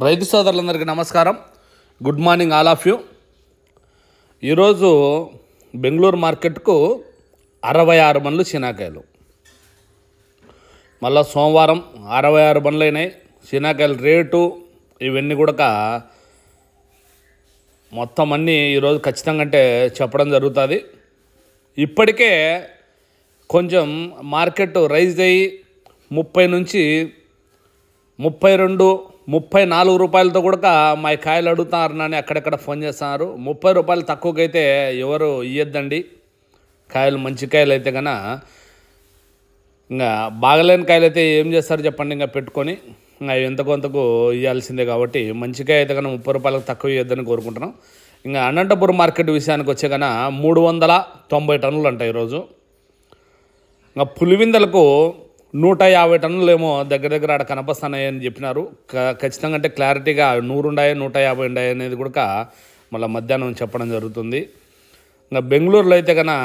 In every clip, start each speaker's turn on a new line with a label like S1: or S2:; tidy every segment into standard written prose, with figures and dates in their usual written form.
S1: రైతు సోదరులందరికీ నమస్కారం. Good morning all of you. ఈరోజు బెంగళూరు మార్కెట్కు 66 బండ్లు శీనాకాయలు. మళ్ళీ సోమవారం 66 బండ్లు అయినాయి. శీనాకాయల రేటు ఇవన్నీ కూడా మొత్తం అన్నీ ఈరోజు ఖచ్చితంగా అంటే చెప్పడం జరుగుతుంది. ఇప్పటికే కొంచెం మార్కెట్ రైజ్ అయ్యి 30 నుంచి 32, 34 రూపాయలతో కూడా మా కాయలు అడుగుతున్నారని అక్కడెక్కడ ఫోన్ చేస్తున్నారు. 30 రూపాయలు తక్కువకైతే ఎవరు ఇయ్యొద్దండి. కాయలు మంచి కాయలు అయితే కన్నా ఇంకా బాగలేని కాయలు అయితే ఏం చేస్తారు చెప్పండి, ఇంకా పెట్టుకొని ఇంకా ఎంత కొంతకు ఇవ్వాల్సిందే. కాబట్టి మంచి కాయ అయితే కన్నా 30 రూపాయలకు తక్కువ ఇవ్వద్దని కోరుకుంటున్నాం. ఇంకా అనంతపురం మార్కెట్ విషయానికి వచ్చే కన్నా 390 టన్నులు అంట ఈరోజు. ఇంకా పులివిందలకు 150 టన్నులు ఏమో దగ్గర ఆడ కనపస్తున్నాయని చెప్పినారు. ఖచ్చితంగా అంటే క్లారిటీగా 100 ఉండాయి 150 ఉండాయి అనేది కూడా మళ్ళీ మధ్యాహ్నం చెప్పడం జరుగుతుంది. ఇంకా బెంగళూరులో అయితే కన్నా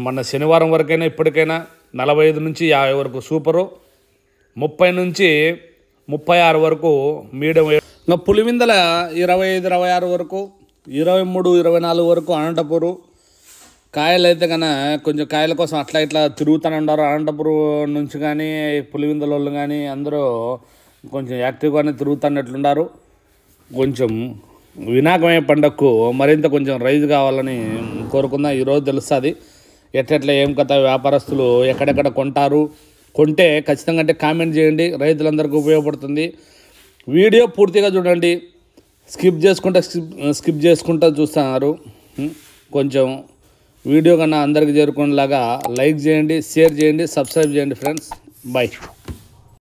S1: మన శనివారం వరకైనా ఇప్పటికైనా 45 నుంచి 50 వరకు సూపరు, 30 నుంచి 36 వరకు మీడియం. ఇంకా పులివిందల 25, 26 వరకు, 23, 24 వరకు అనంతపురం కాయలు అయితే కన్నా కొంచెం కాయల కోసం అట్లా ఇట్లా తిరుగుతూనే ఉన్నారు. అనంతపురం నుంచి కానీ పులివిందల వాళ్ళు కానీ అందరూ కొంచెం యాక్టివ్గానే తిరుగుతున్నట్లున్నారు. కొంచెం వినాయకమయ్యే పండగకు మరింత కొంచెం రైజ్ కావాలని కోరుకుందాం. ఈరోజు తెలుస్తుంది ఎట్లా ఏం కథ, వ్యాపారస్తులు ఎక్కడెక్కడ కొంటారు, కొంటే ఖచ్చితంగా అంటే కామెంట్ చేయండి, రైతులందరికీ ఉపయోగపడుతుంది. వీడియో పూర్తిగా చూడండి, స్కిప్ చేసుకుంటూ చూస్తున్నారు. కొంచెం వీడియో కన్నా అందరికి చేరుకునేలాగా లైక్ చేయండి, షేర్ చేయండి, సబ్స్క్రైబ్ చేయండి ఫ్రెండ్స్. బాయ్.